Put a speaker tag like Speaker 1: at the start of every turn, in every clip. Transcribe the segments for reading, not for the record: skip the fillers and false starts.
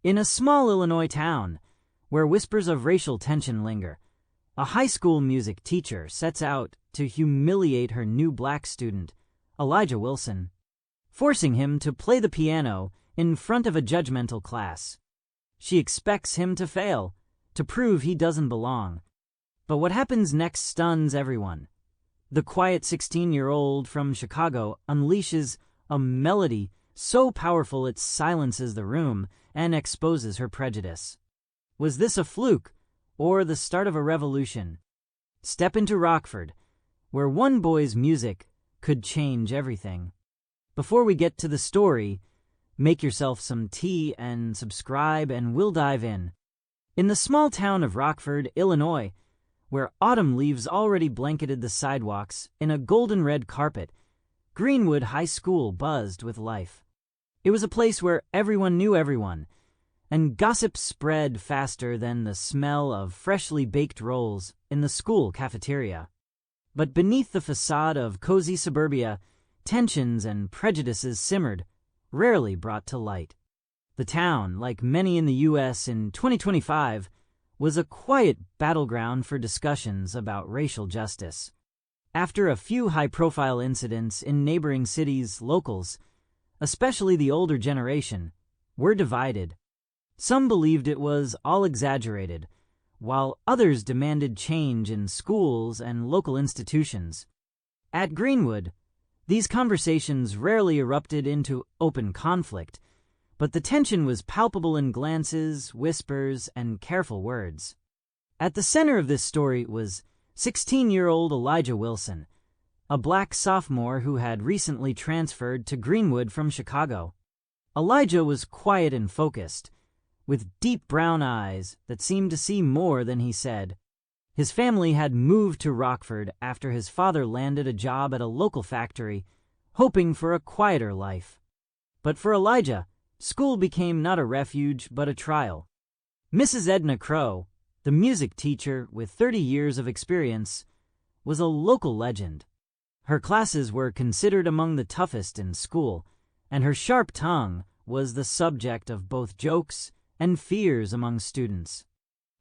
Speaker 1: In a small Illinois town, where whispers of racial tension linger, a high school music teacher sets out to humiliate her new black student, Elijah Wilson, forcing him to play the piano in front of a judgmental class. She expects him to fail, to prove he doesn't belong. But what happens next stuns everyone. The quiet 16-year-old from Chicago unleashes a melody so powerful it silences the room and exposes her prejudice. Was this a fluke, or the start of a revolution? Step into Rockford, where one boy's music could change everything. Before we get to the story, make yourself some tea and subscribe, and we'll dive in. In the small town of Rockford, Illinois, where autumn leaves already blanketed the sidewalks in a golden red carpet, Greenwood High School buzzed with life. It was a place where everyone knew everyone, and gossip spread faster than the smell of freshly baked rolls in the school cafeteria. But beneath the facade of cozy suburbia, tensions and prejudices simmered, rarely brought to light. The town, like many in the U.S. in 2025, was a quiet battleground for discussions about racial justice. After a few high-profile incidents in neighboring cities, locals, especially the older generation, were divided. Some believed it was all exaggerated, while others demanded change in schools and local institutions. At Greenwood, these conversations rarely erupted into open conflict, but the tension was palpable in glances, whispers, and careful words. At the center of this story was 16-year-old Elijah Wilson, a black sophomore who had recently transferred to Greenwood from Chicago. Elijah was quiet and focused, with deep brown eyes that seemed to see more than he said. His family had moved to Rockford after his father landed a job at a local factory, hoping for a quieter life. But for Elijah, school became not a refuge but a trial. Mrs. Edna Crow, the music teacher with 30 years of experience, was a local legend. Her classes were considered among the toughest in school, and her sharp tongue was the subject of both jokes and fears among students.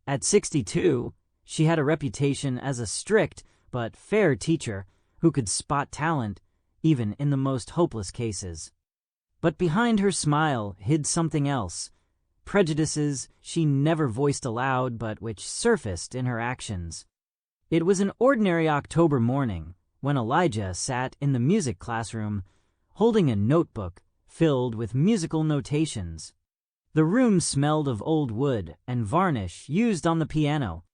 Speaker 1: At 62, she had a reputation as a strict but fair teacher who could spot talent even in the most hopeless cases. But behind her smile hid something else, prejudices she never voiced aloud but which surfaced in her actions. It was an ordinary October morning when Elijah sat in the music classroom holding a notebook filled with musical notations. The room smelled of old wood and varnish used on the piano.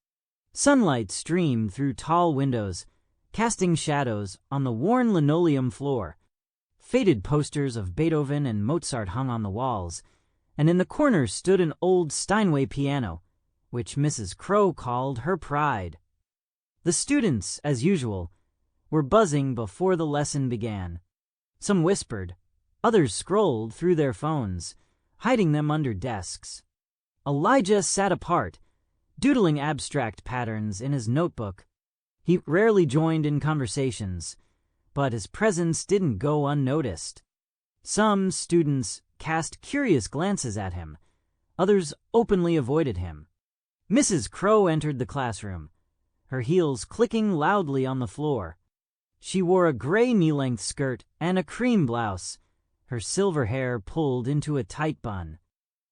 Speaker 1: Sunlight streamed through tall windows, casting shadows on the worn linoleum floor. Faded posters of Beethoven and Mozart hung on the walls, and in the corner stood an old Steinway piano, which Mrs. Crow called her pride. The students, as usual, were buzzing before the lesson began. Some whispered, others scrolled through their phones, hiding them under desks. Elijah sat apart, doodling abstract patterns in his notebook. He rarely joined in conversations, but his presence didn't go unnoticed. Some students cast curious glances at him, others openly avoided him. Mrs. Crow entered the classroom, her heels clicking loudly on the floor. She wore a gray knee-length skirt and a cream blouse, her silver hair pulled into a tight bun.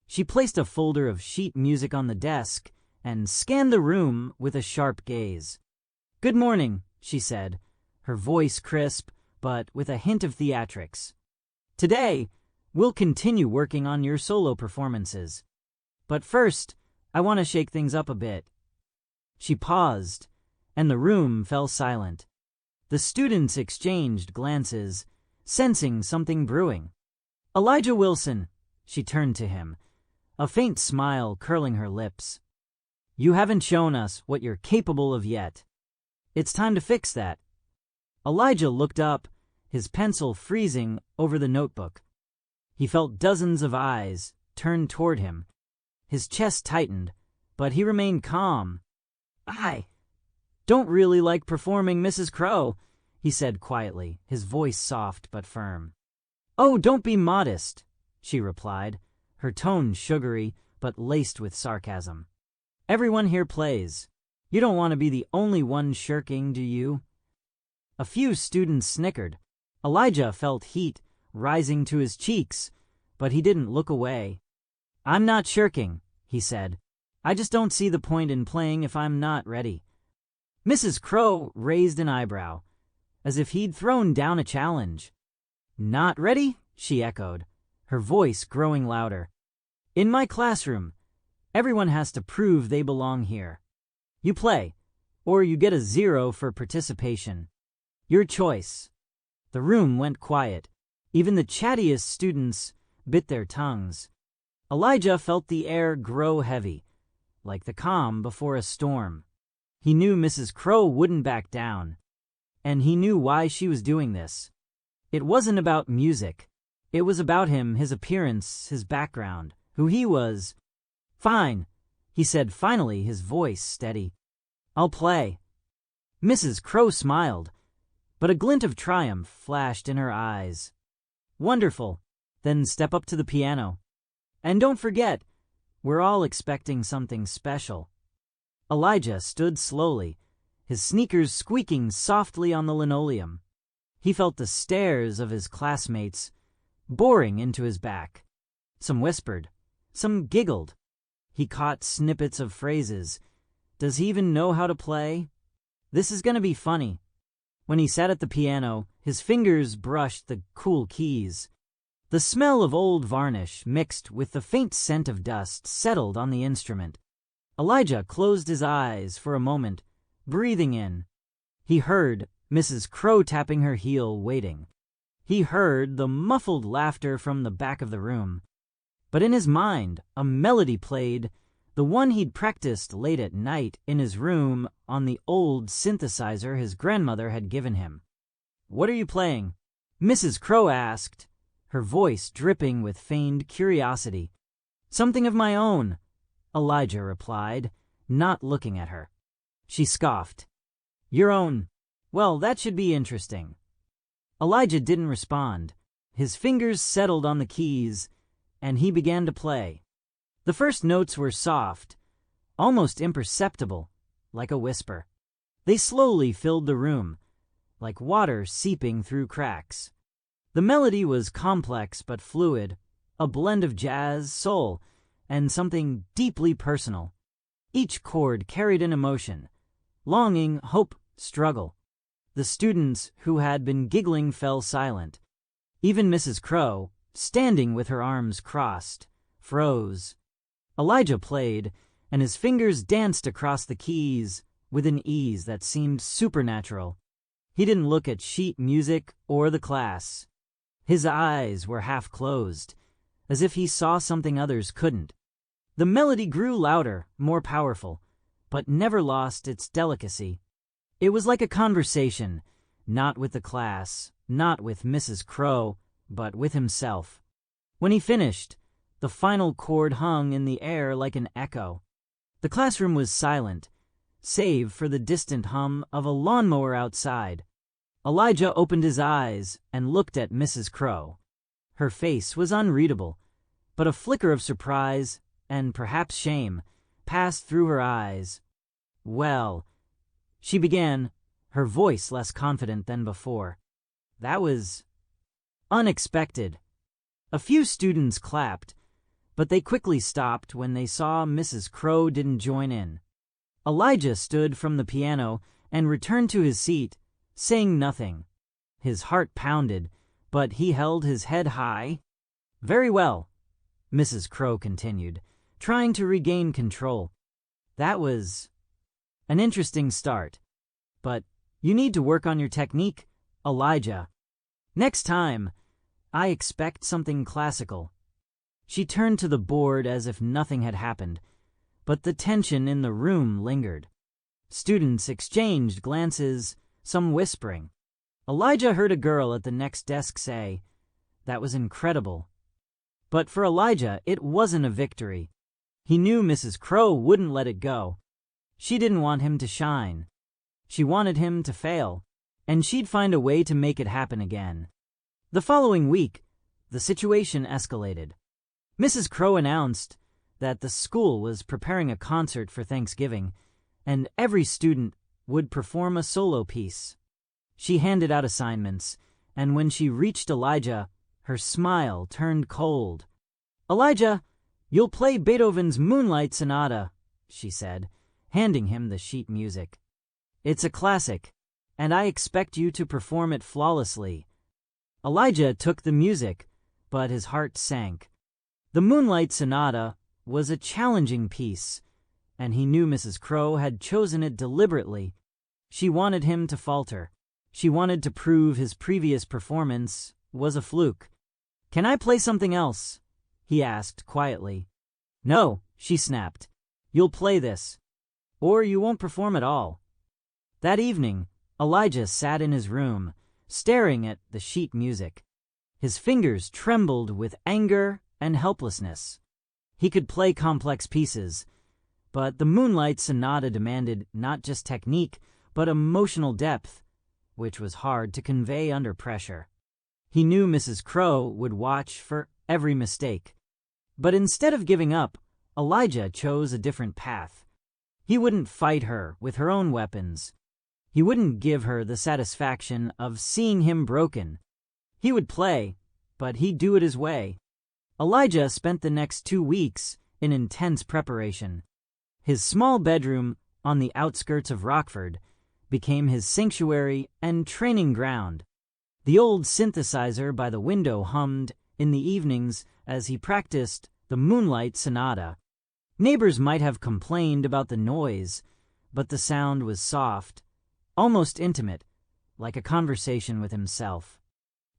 Speaker 1: She placed a folder of sheet music on the desk and scanned the room with a sharp gaze. "Good morning," she said, her voice crisp but with a hint of theatrics. "Today, we'll continue working on your solo performances. But first, I want to shake things up a bit." She paused, and the room fell silent. The students exchanged glances, sensing something brewing. "Elijah Wilson," she turned to him, a faint smile curling her lips. "You haven't shown us what you're capable of yet. It's time to fix that." Elijah looked up, his pencil freezing over the notebook. He felt dozens of eyes turned toward him. His chest tightened, but he remained calm. "I don't really like performing, Mrs. Crow," he said quietly, his voice soft but firm. "Oh, don't be modest," she replied, her tone sugary but laced with sarcasm. "Everyone here plays. You don't want to be the only one shirking, do you?" A few students snickered. Elijah felt heat rising to his cheeks, but he didn't look away. "I'm not shirking," he said. "I just don't see the point in playing if I'm not ready." Mrs. Crow raised an eyebrow, as if he'd thrown down a challenge. "Not ready?" she echoed, her voice growing louder. "In my classroom, everyone has to prove they belong here. You play, or you get a 0 for participation. Your choice." The room went quiet. Even the chattiest students bit their tongues. Elijah felt the air grow heavy, like the calm before a storm. He knew Mrs. Crow wouldn't back down, and he knew why she was doing this. It wasn't about music. It was about him, his appearance, his background, who he was. "Fine," he said finally, his voice steady. "I'll play." Mrs. Crow smiled, but a glint of triumph flashed in her eyes. "Wonderful. Then step up to the piano. And don't forget, we're all expecting something special." Elijah stood slowly, his sneakers squeaking softly on the linoleum. He felt the stares of his classmates boring into his back. Some whispered, some giggled. He caught snippets of phrases. Does he even know how to play? This is going to be funny. When he sat at the piano, his fingers brushed the cool keys. The smell of old varnish mixed with the faint scent of dust settled on the instrument. Elijah closed his eyes for a moment, breathing in. He heard Mrs. Crow tapping her heel, waiting. He heard the muffled laughter from the back of the room. But in his mind, a melody played, the one he'd practiced late at night in his room on the old synthesizer his grandmother had given him. "What are you playing?" Mrs. Crow asked, her voice dripping with feigned curiosity. "Something of my own," Elijah replied, not looking at her. She scoffed. "Your own? Well, that should be interesting." Elijah didn't respond. His fingers settled on the keys, and he began to play. The first notes were soft, almost imperceptible, like a whisper. They slowly filled the room, like water seeping through cracks. The melody was complex but fluid, a blend of jazz, soul, and something deeply personal. Each chord carried an emotion: longing, hope, struggle. The students who had been giggling fell silent. Even Mrs. Crow, standing with her arms crossed, froze. Elijah played, and his fingers danced across the keys with an ease that seemed supernatural. He didn't look at sheet music or the class. His eyes were half closed, as if he saw something others couldn't. The melody grew louder, more powerful, but never lost its delicacy. It was like a conversation, not with the class, not with Mrs. Crow, but with himself. When he finished, the final chord hung in the air like an echo. The classroom was silent, save for the distant hum of a lawnmower outside. Elijah opened his eyes and looked at Mrs. Crow. Her face was unreadable, but a flicker of surprise, and perhaps shame, passed through her eyes. "Well," she began, her voice less confident than before. "That was unexpected." A few students clapped, but they quickly stopped when they saw Mrs. Crow didn't join in. Elijah stood from the piano and returned to his seat, saying nothing. His heart pounded, but he held his head high. "Very well," Mrs. Crow continued, trying to regain control. "That was an interesting start, but you need to work on your technique, Elijah. Next time, I expect something classical." She turned to the board as if nothing had happened, but the tension in the room lingered. Students exchanged glances, some whispering. Elijah heard a girl at the next desk say, "That was incredible." But for Elijah, it wasn't a victory. He knew Mrs. Crow wouldn't let it go. She didn't want him to shine. She wanted him to fail, and she'd find a way to make it happen again. The following week, the situation escalated. Mrs. Crow announced, that the school was preparing a concert for Thanksgiving, and every student would perform a solo piece. She handed out assignments, and when she reached Elijah, her smile turned cold. "Elijah, you'll play Beethoven's Moonlight Sonata," she said, handing him the sheet music. "It's a classic, and I expect you to perform it flawlessly." Elijah took the music, but his heart sank. The Moonlight Sonata was a challenging piece, and he knew Mrs. Crow had chosen it deliberately. She wanted him to falter. She wanted to prove his previous performance was a fluke. "Can I play something else?" he asked quietly. "No," she snapped. "You'll play this, or you won't perform at all." That evening, Elijah sat in his room, staring at the sheet music. His fingers trembled with anger and helplessness. He could play complex pieces, but the Moonlight Sonata demanded not just technique, but emotional depth, which was hard to convey under pressure. He knew Mrs. Crow would watch for every mistake. But instead of giving up, Elijah chose a different path. He wouldn't fight her with her own weapons. He wouldn't give her the satisfaction of seeing him broken. He would play, but he'd do it his way. Elijah spent the next 2 weeks in intense preparation. His small bedroom on the outskirts of Rockford became his sanctuary and training ground. The old synthesizer by the window hummed in the evenings as he practiced the Moonlight Sonata. Neighbors might have complained about the noise, but the sound was soft, almost intimate, like a conversation with himself.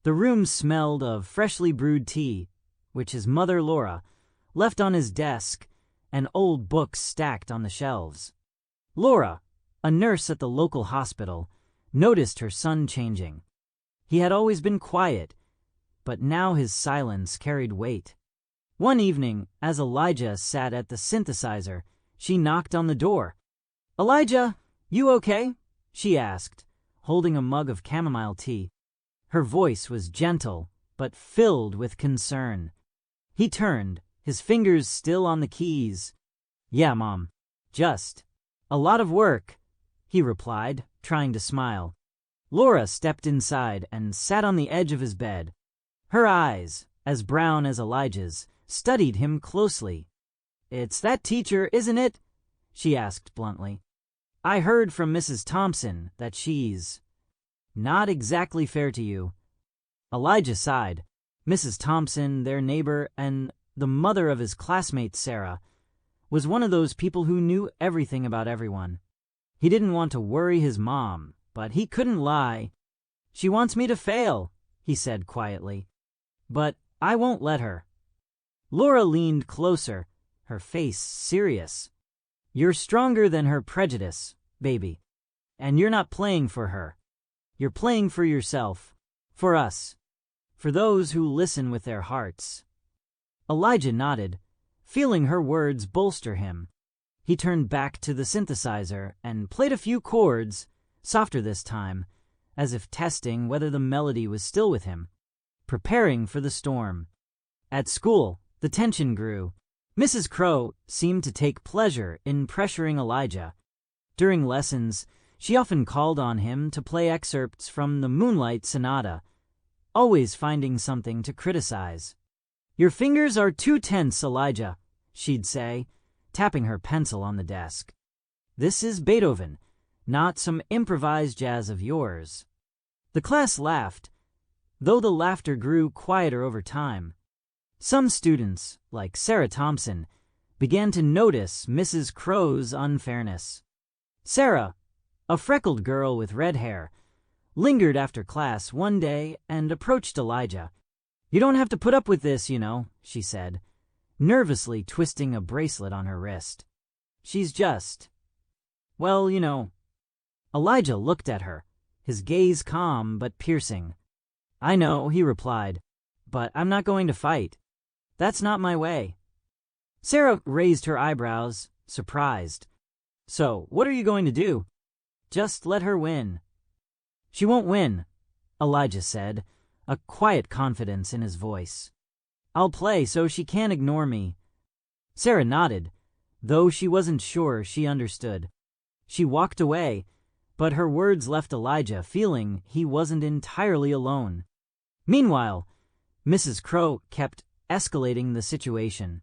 Speaker 1: The room smelled of freshly brewed tea, which his mother Laura left on his desk, and old books stacked on the shelves. Laura, a nurse at the local hospital, noticed her son changing. He had always been quiet, but now his silence carried weight. One evening, as Elijah sat at the synthesizer, she knocked on the door. "Elijah, you okay?" she asked, holding a mug of chamomile tea. Her voice was gentle, but filled with concern. He turned, his fingers still on the keys. "Yeah, Mom. Just a lot of work," he replied, trying to smile. Laura stepped inside and sat on the edge of his bed. Her eyes, as brown as Elijah's, studied him closely. "It's that teacher, isn't it?" she asked bluntly. "I heard from Mrs. Thompson that she's not exactly fair to you." Elijah sighed. Mrs. Thompson, their neighbor and the mother of his classmate Sarah, was one of those people who knew everything about everyone. He didn't want to worry his mom, but he couldn't lie. "She wants me to fail," he said quietly. "But I won't let her." Laura leaned closer, her face serious. "You're stronger than her prejudice, baby. And you're not playing for her. You're playing for yourself, for us, for those who listen with their hearts." Elijah nodded, feeling her words bolster him. He turned back to the synthesizer and played a few chords, softer this time, as if testing whether the melody was still with him, preparing for the storm. At school, the tension grew. Mrs. Crow seemed to take pleasure in pressuring Elijah. During lessons, she often called on him to play excerpts from the Moonlight Sonata, always finding something to criticize. "Your fingers are too tense, Elijah," she'd say, tapping her pencil on the desk. "This is Beethoven, not some improvised jazz of yours." The class laughed, though the laughter grew quieter over time. Some students, like Sarah Thompson, began to notice Mrs. Crow's unfairness. Sarah, a freckled girl with red hair, lingered after class one day and approached Elijah. "You don't have to put up with this, you know," she said, nervously twisting a bracelet on her wrist. "She's just, well, you know." Elijah looked at her, his gaze calm but piercing. "I know," he replied, "but I'm not going to fight. That's not my way." Sarah raised her eyebrows, surprised. "So, what are you going to do?" "Just let her win." "She won't win," Elijah said, a quiet confidence in his voice. "I'll play so she can't ignore me." Sarah nodded, though she wasn't sure she understood. She walked away, but her words left Elijah feeling he wasn't entirely alone. Meanwhile, Mrs. Crow kept escalating the situation.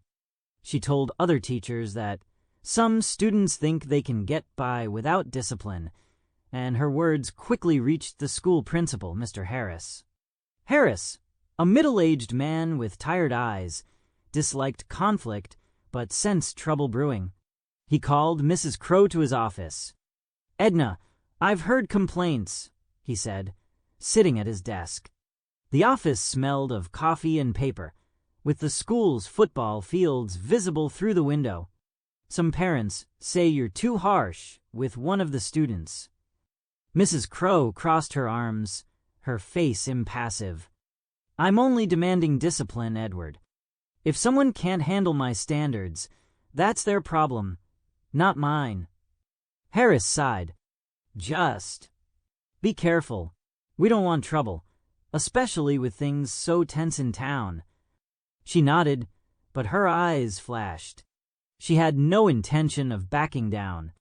Speaker 1: She told other teachers that some students think they can get by without discipline, and her words quickly reached the school principal, Mr. Harris. Harris, a middle-aged man with tired eyes, disliked conflict but sensed trouble brewing. He called Mrs. Crow to his office. "Edna, I've heard complaints," he said, sitting at his desk. The office smelled of coffee and paper, with the school's football fields visible through the window. "Some parents say you're too harsh with one of the students." Mrs. Crow crossed her arms, her face impassive. "I'm only demanding discipline, Edward. If someone can't handle my standards, that's their problem, not mine." Harris sighed. "Just be careful. We don't want trouble, especially with things so tense in town." She nodded, but her eyes flashed. She had no intention of backing down.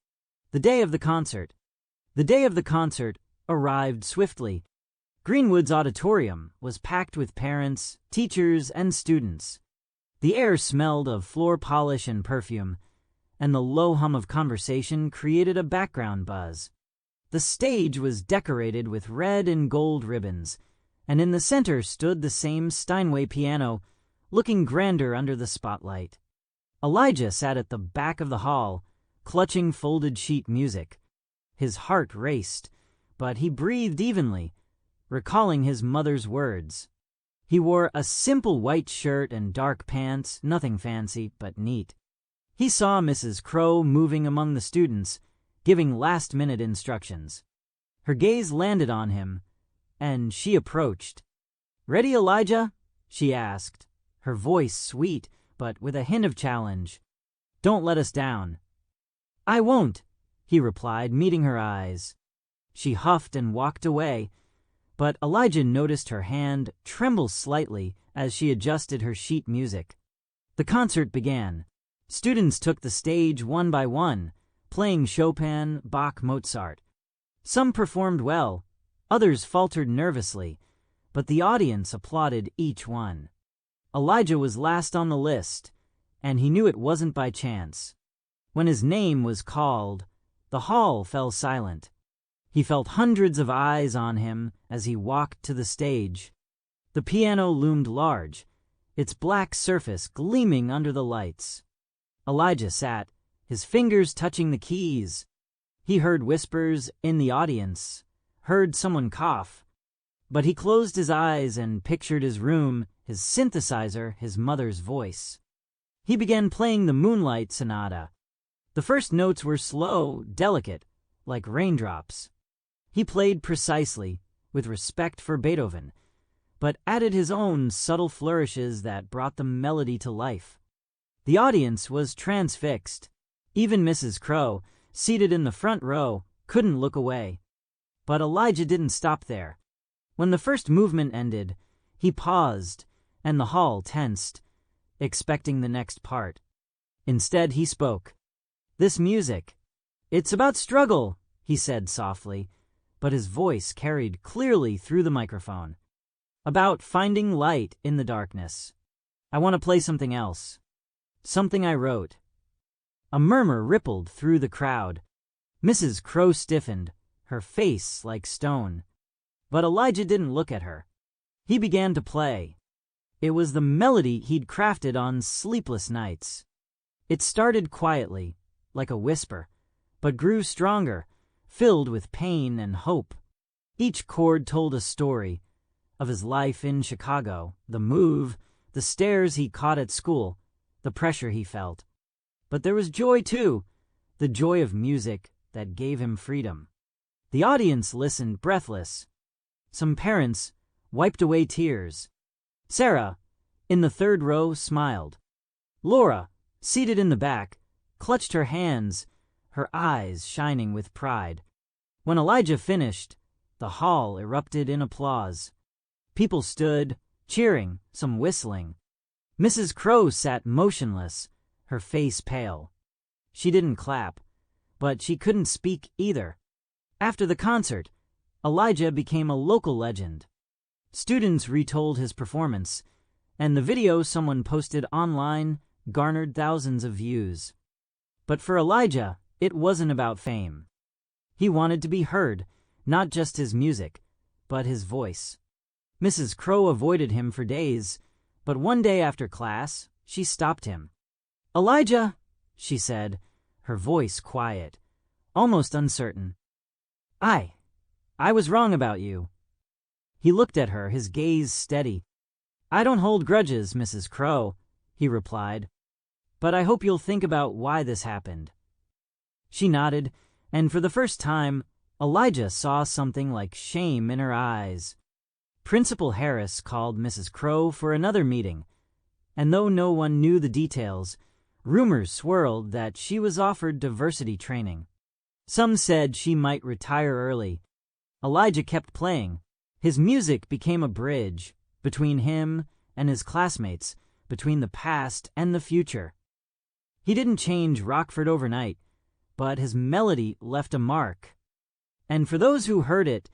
Speaker 1: The day of the concert arrived swiftly. Greenwood's auditorium was packed with parents, teachers, and students. The air smelled of floor polish and perfume, and the low hum of conversation created a background buzz. The stage was decorated with red and gold ribbons, and in the center stood the same Steinway piano, looking grander under the spotlight. Elijah sat at the back of the hall, clutching folded sheet music. His heart raced, but he breathed evenly, recalling his mother's words. He wore a simple white shirt and dark pants, nothing fancy, but neat. He saw Mrs. Crow moving among the students, giving last-minute instructions. Her gaze landed on him, and she approached. "Ready, Elijah?" she asked, her voice sweet, but with a hint of challenge. "Don't let us down." "I won't," he replied, meeting her eyes. She huffed and walked away, but Elijah noticed her hand tremble slightly as she adjusted her sheet music. The concert began. Students took the stage one by one, playing Chopin, Bach, Mozart. Some performed well, others faltered nervously, but the audience applauded each one. Elijah was last on the list, and he knew it wasn't by chance. When his name was called, the hall fell silent. He felt hundreds of eyes on him as he walked to the stage. The piano loomed large, its black surface gleaming under the lights. Elijah sat, his fingers touching the keys. He heard whispers in the audience, heard someone cough, but he closed his eyes and pictured his room, his synthesizer, his mother's voice. He began playing the Moonlight Sonata. The first notes were slow, delicate, like raindrops. He played precisely, with respect for Beethoven, but added his own subtle flourishes that brought the melody to life. The audience was transfixed. Even Mrs. Crow, seated in the front row, couldn't look away. But Elijah didn't stop there. When the first movement ended, he paused, and the hall tensed, expecting the next part. Instead, he spoke. "This music, it's about struggle," he said softly, but his voice carried clearly through the microphone. "About finding light in the darkness. I want to play something else. Something I wrote." A murmur rippled through the crowd. Mrs. Crow stiffened, her face like stone. But Elijah didn't look at her. He began to play. It was the melody he'd crafted on sleepless nights. It started quietly, like a whisper, but grew stronger, filled with pain and hope. Each chord told a story of his life in Chicago, the move, the stares he caught at school, the pressure he felt. But there was joy too, the joy of music that gave him freedom. The audience listened breathless. Some parents wiped away tears. Sarah, in the third row, smiled. Laura, seated in the back, clutched her hands, her eyes shining with pride. When Elijah finished, the hall erupted in applause. People stood, cheering, some whistling. Mrs. Crow sat motionless, her face pale. She didn't clap, but she couldn't speak either. After the concert, Elijah became a local legend. Students retold his performance, and the video someone posted online garnered thousands of views. But for Elijah, it wasn't about fame. He wanted to be heard, not just his music, but his voice. Mrs. Crow avoided him for days, but one day after class, she stopped him. "Elijah," she said, her voice quiet, almost uncertain. I was wrong about you." He looked at her, his gaze steady. "I don't hold grudges, Mrs. Crow," he replied, "but I hope you'll think about why this happened." She nodded, and for the first time, Elijah saw something like shame in her eyes. Principal Harris called Mrs. Crow for another meeting, and though no one knew the details, rumors swirled that she was offered diversity training. Some said she might retire early. Elijah kept playing. His music became a bridge between him and his classmates, between the past and the future. He didn't change Rockford overnight, but his melody left a mark. And for those who heard it,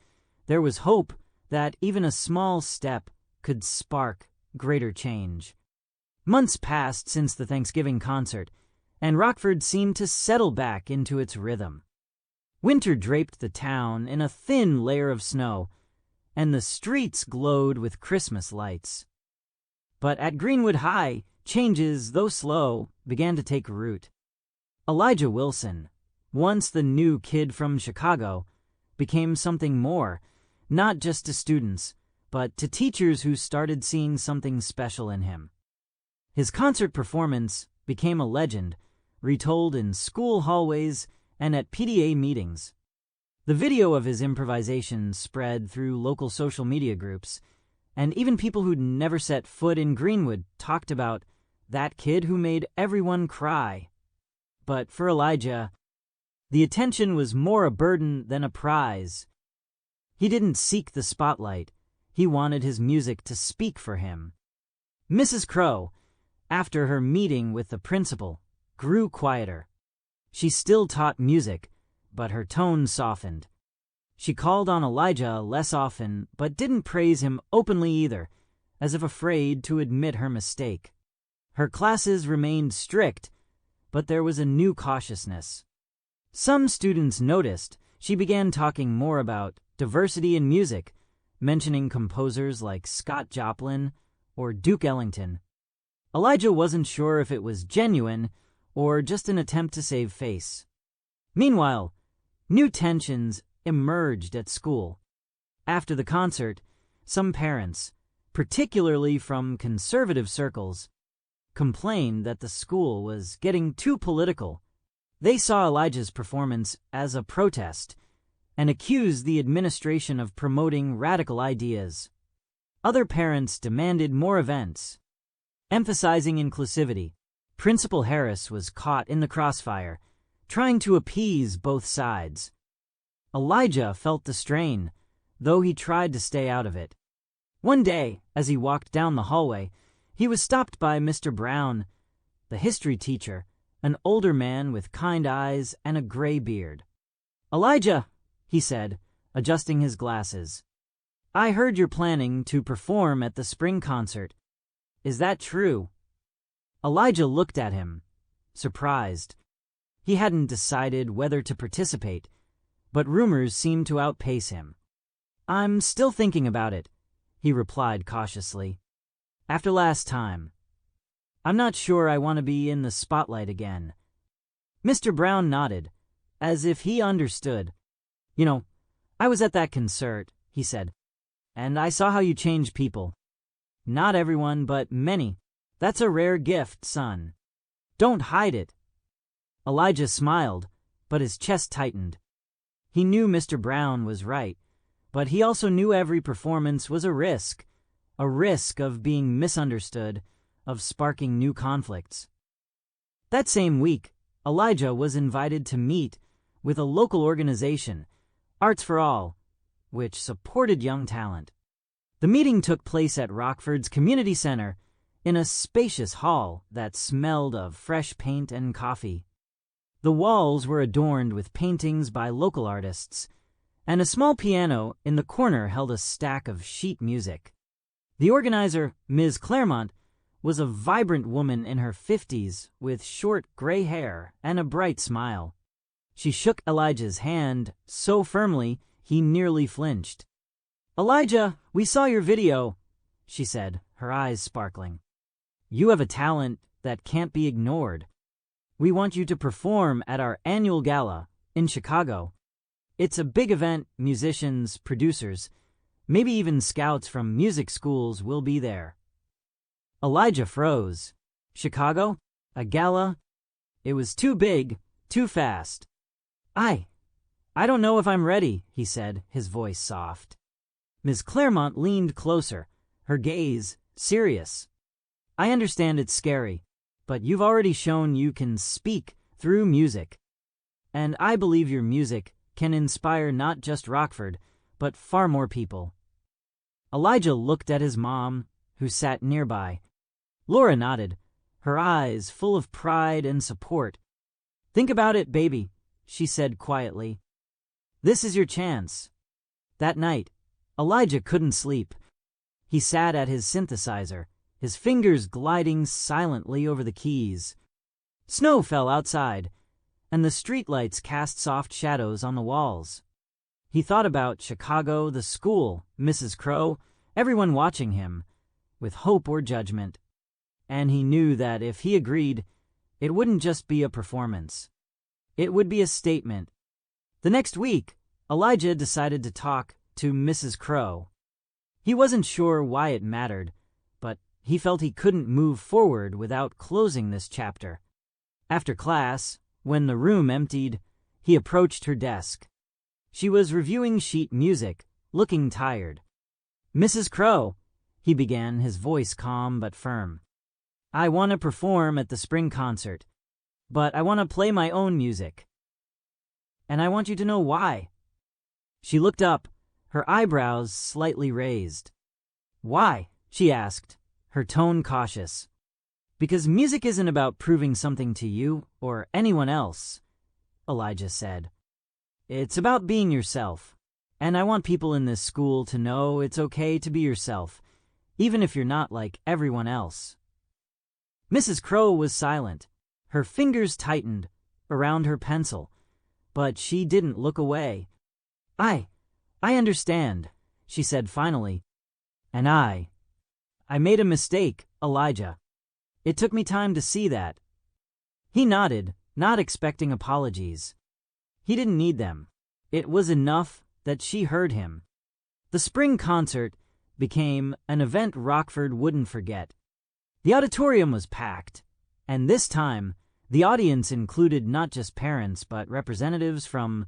Speaker 1: there was hope that even a small step could spark greater change. Months passed since the Thanksgiving concert, and Rockford seemed to settle back into its rhythm. Winter draped the town in a thin layer of snow, and the streets glowed with Christmas lights. But at Greenwood High, changes, though slow, began to take root. Elijah Wilson, once the new kid from Chicago, became something more, not just to students, but to teachers who started seeing something special in him. His concert performance became a legend, retold in school hallways and at PTA meetings. The video of his improvisation spread through local social media groups, and even people who'd never set foot in Greenwood talked about that kid who made everyone cry. But for Elijah, the attention was more a burden than a prize. He didn't seek the spotlight. He wanted his music to speak for him. Mrs. Crow, after her meeting with the principal, grew quieter. She still taught music, but her tone softened. She called on Elijah less often, but didn't praise him openly either, as if afraid to admit her mistake. Her classes remained strict, but there was a new cautiousness. Some students noticed she began talking more about diversity in music, mentioning composers like Scott Joplin or Duke Ellington. Elijah wasn't sure if it was genuine or just an attempt to save face. Meanwhile, new tensions emerged at school. After the concert, some parents, particularly from conservative circles, complained that the school was getting too political. They saw Elijah's performance as a protest and accused the administration of promoting radical ideas. Other parents demanded more events, emphasizing inclusivity. Principal Harris was caught in the crossfire, trying to appease both sides. Elijah felt the strain, though he tried to stay out of it. One day, as he walked down the hallway, he was stopped by Mr. Brown, the history teacher, an older man with kind eyes and a gray beard. "Elijah," he said, adjusting his glasses, "I heard you're planning to perform at the spring concert. Is that true?" Elijah looked at him, surprised. He hadn't decided whether to participate, but rumors seemed to outpace him. "I'm still thinking about it," he replied cautiously. "After last time, I'm not sure I want to be in the spotlight again." Mr. Brown nodded, as if he understood. "You know, I was at that concert," he said, "and I saw how you change people. Not everyone, but many. That's a rare gift, son. Don't hide it." Elijah smiled, but his chest tightened. He knew Mr. Brown was right, but he also knew every performance was a risk of being misunderstood, of sparking new conflicts. That same week, Elijah was invited to meet with a local organization, Arts for All, which supported young talent. The meeting took place at Rockford's community center, in a spacious hall that smelled of fresh paint and coffee. The walls were adorned with paintings by local artists, and a small piano in the corner held a stack of sheet music. The organizer, Ms. Claremont, was a vibrant woman in her 50s with short gray hair and a bright smile. She shook Elijah's hand so firmly he nearly flinched. "Elijah, we saw your video," she said, her eyes sparkling. "You have a talent that can't be ignored. We want you to perform at our annual gala in Chicago. It's a big event. Musicians, producers, maybe even scouts from music schools will be there." Elijah froze. Chicago? A gala? It was too big, too fast. I don't know if I'm ready," he said, his voice soft. Ms. Claremont leaned closer, her gaze serious. "I understand it's scary, but you've already shown you can speak through music. And I believe your music can inspire not just Rockford, but far more people." Elijah looked at his mom, who sat nearby. Laura nodded, her eyes full of pride and support. "Think about it, baby," she said quietly. "This is your chance." That night, Elijah couldn't sleep. He sat at his synthesizer, his fingers gliding silently over the keys. Snow fell outside, and the streetlights cast soft shadows on the walls. He thought about Chicago, the school, Mrs. Crow, everyone watching him, with hope or judgment. And he knew that if he agreed, it wouldn't just be a performance. It would be a statement. The next week, Elijah decided to talk to Mrs. Crow. He wasn't sure why it mattered, but he felt he couldn't move forward without closing this chapter. After class, when the room emptied, he approached her desk. She was reviewing sheet music, looking tired. "Mrs. Crow," he began, his voice calm but firm. "I want to perform at the spring concert, but I want to play my own music. And I want you to know why." She looked up, her eyebrows slightly raised. "Why?" she asked, her tone cautious. "Because music isn't about proving something to you or anyone else," Elijah said. "It's about being yourself. And I want people in this school to know it's okay to be yourself, even if you're not like everyone else." Mrs. Crow was silent. Her fingers tightened around her pencil, but she didn't look away. I understand," she said finally. "And I made a mistake, Elijah. It took me time to see that." He nodded, not expecting apologies. He didn't need them. It was enough that she heard him. The spring concert became an event Rockford wouldn't forget. The auditorium was packed, and this time, the audience included not just parents but representatives from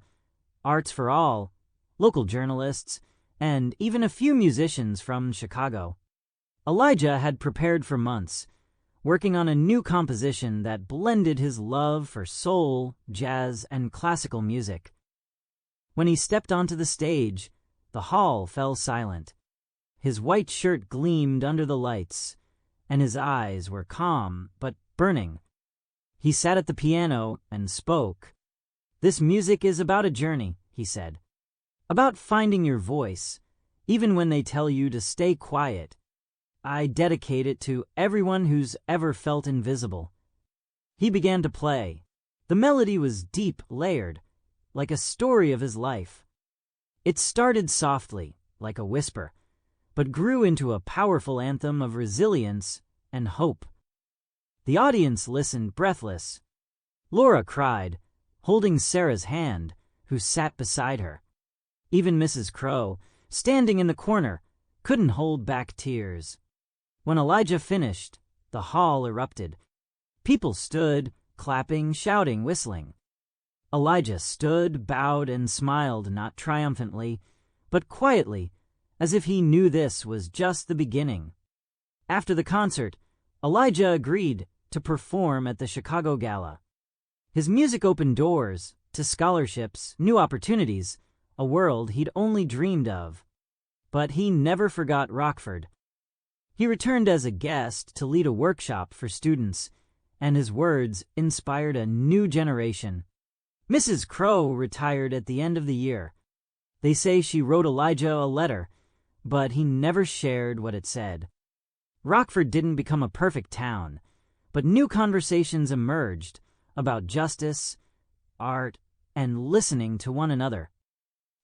Speaker 1: Arts for All, local journalists, and even a few musicians from Chicago. Elijah had prepared for months, working on a new composition that blended his love for soul, jazz, and classical music. When he stepped onto the stage, the hall fell silent. His white shirt gleamed under the lights, and his eyes were calm but burning. He sat at the piano and spoke. "This music is about a journey," he said. "About finding your voice, even when they tell you to stay quiet. I dedicate it to everyone who's ever felt invisible." He began to play. The melody was deep, layered, like a story of his life. It started softly, like a whisper, but grew into a powerful anthem of resilience and hope. The audience listened breathless. Laura cried, holding Sarah's hand, who sat beside her. Even Mrs. Crow, standing in the corner, couldn't hold back tears. When Elijah finished, the hall erupted. People stood, clapping, shouting, whistling. Elijah stood, bowed, and smiled, not triumphantly, but quietly, as if he knew this was just the beginning. After the concert, Elijah agreed to perform at the Chicago Gala. His music opened doors to scholarships, new opportunities, a world he'd only dreamed of. But he never forgot Rockford. He returned as a guest to lead a workshop for students, and his words inspired a new generation. Mrs. Crow retired at the end of the year. They say she wrote Elijah a letter, but he never shared what it said. Rockford didn't become a perfect town, but new conversations emerged about justice, art, and listening to one another.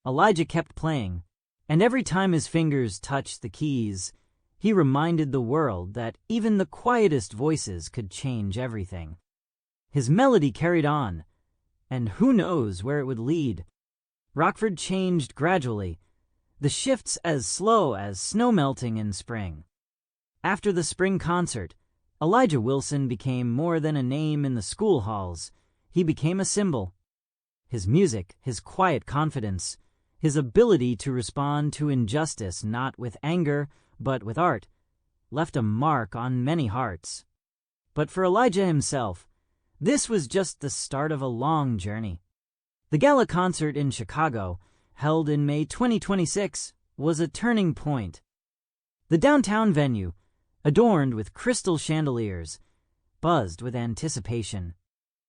Speaker 1: Elijah kept playing, and every time his fingers touched the keys, he reminded the world that even the quietest voices could change everything. His melody carried on, and who knows where it would lead. Rockford changed gradually, the shifts as slow as snow melting in spring. After the spring concert, Elijah Wilson became more than a name in the school halls. He became a symbol. His music, his quiet confidence, his ability to respond to injustice not with anger, but with art, left a mark on many hearts. But for Elijah himself, this was just the start of a long journey. The gala concert in Chicago, held in May 2026, was a turning point. The downtown venue, adorned with crystal chandeliers, buzzed with anticipation.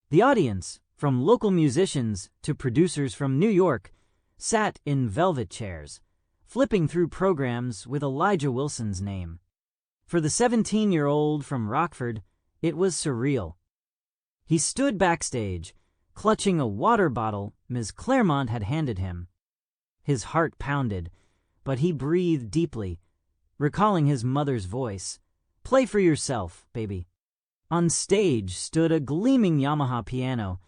Speaker 1: The audience, from local musicians to producers from New York, sat in velvet chairs, flipping through programs with Elijah Wilson's name. For the 17-year-old from Rockford, it was surreal. He stood backstage, clutching a water bottle Ms. Claremont had handed him. His heart pounded, but he breathed deeply, recalling his mother's voice. "Play for yourself, baby." On stage stood a gleaming Yamaha piano,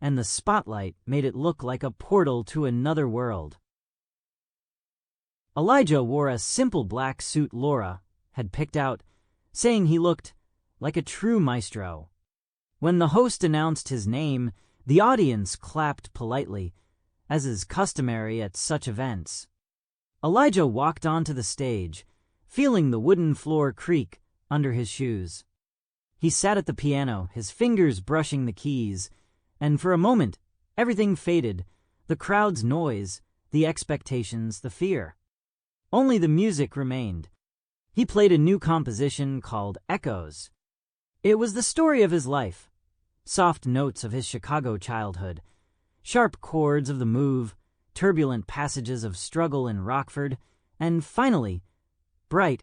Speaker 1: and the spotlight made it look like a portal to another world. Elijah wore a simple black suit Laura had picked out, saying he looked like a true maestro. When the host announced his name, the audience clapped politely, as is customary at such events. Elijah walked onto the stage, feeling the wooden floor creak under his shoes. He sat at the piano, his fingers brushing the keys, and for a moment, everything faded, the crowd's noise, the expectations, the fear. Only the music remained. He played a new composition called Echoes. It was the story of his life, soft notes of his Chicago childhood, sharp chords of the Move, turbulent passages of struggle in Rockford, and finally, bright,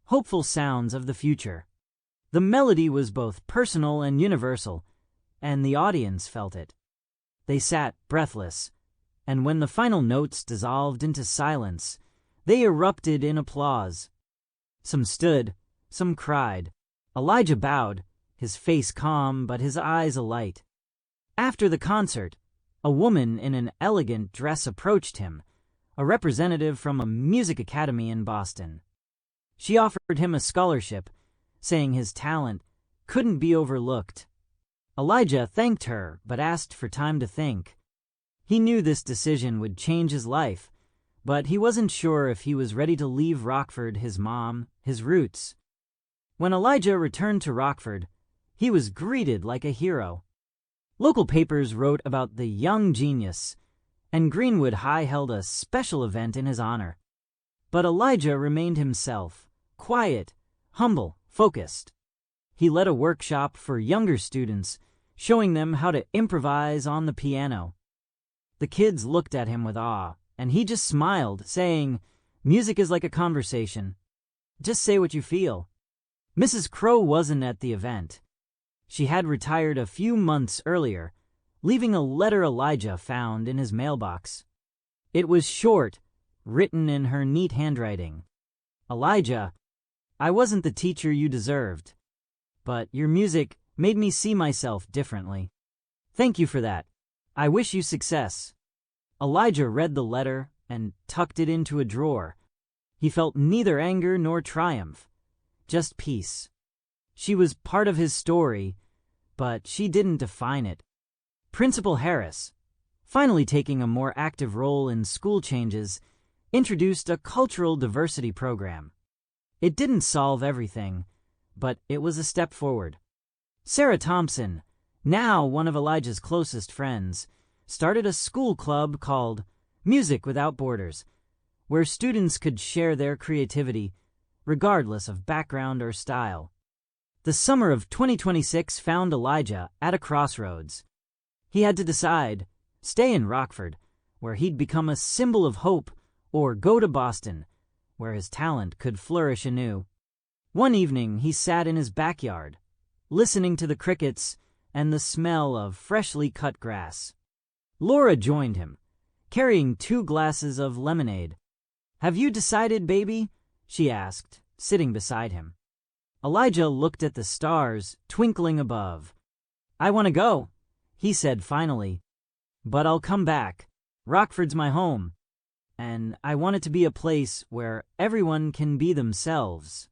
Speaker 1: hopeful sounds of the future. The melody was both personal and universal, and the audience felt it. They sat breathless, and when the final notes dissolved into silence, they erupted in applause. Some stood, some cried. Elijah bowed, his face calm but his eyes alight. After the concert, a woman in an elegant dress approached him, a representative from a music academy in Boston. She offered him a scholarship, saying his talent couldn't be overlooked. Elijah thanked her but asked for time to think. He knew this decision would change his life, but he wasn't sure if he was ready to leave Rockford, his mom, his roots. When Elijah returned to Rockford, he was greeted like a hero. Local papers wrote about the young genius, and Greenwood High held a special event in his honor. But Elijah remained himself, quiet, humble, focused. He led a workshop for younger students, showing them how to improvise on the piano. The kids looked at him with awe, and he just smiled, saying, "Music is like a conversation. Just say what you feel." Mrs. Crow wasn't at the event. She had retired a few months earlier, leaving a letter Elijah found in his mailbox. It was short, written in her neat handwriting. "Elijah, I wasn't the teacher you deserved, but your music made me see myself differently. Thank you for that. I wish you success." Elijah read the letter and tucked it into a drawer. He felt neither anger nor triumph, just peace. She was part of his story, but she didn't define it. Principal Harris, finally taking a more active role in school changes, introduced a cultural diversity program. It didn't solve everything, but it was a step forward. Sarah Thompson, now one of Elijah's closest friends, started a school club called Music Without Borders, where students could share their creativity, regardless of background or style. The summer of 2026 found Elijah at a crossroads. He had to decide, stay in Rockford, where he'd become a symbol of hope, or go to Boston, where his talent could flourish anew. One evening he sat in his backyard, listening to the crickets and the smell of freshly cut grass. Laura joined him, carrying 2 glasses of lemonade. "Have you decided, baby?" she asked, sitting beside him. Elijah looked at the stars twinkling above. "I want to go," he said finally. "But I'll come back. Rockford's my home. And I want it to be a place where everyone can be themselves."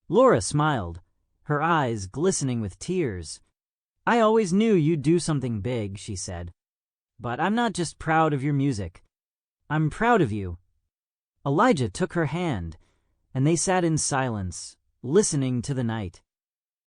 Speaker 1: Laura smiled, her eyes glistening with tears. "I always knew you'd do something big," she said. "But I'm not just proud of your music. I'm proud of you." Elijah took her hand, and they sat in silence, listening to the night.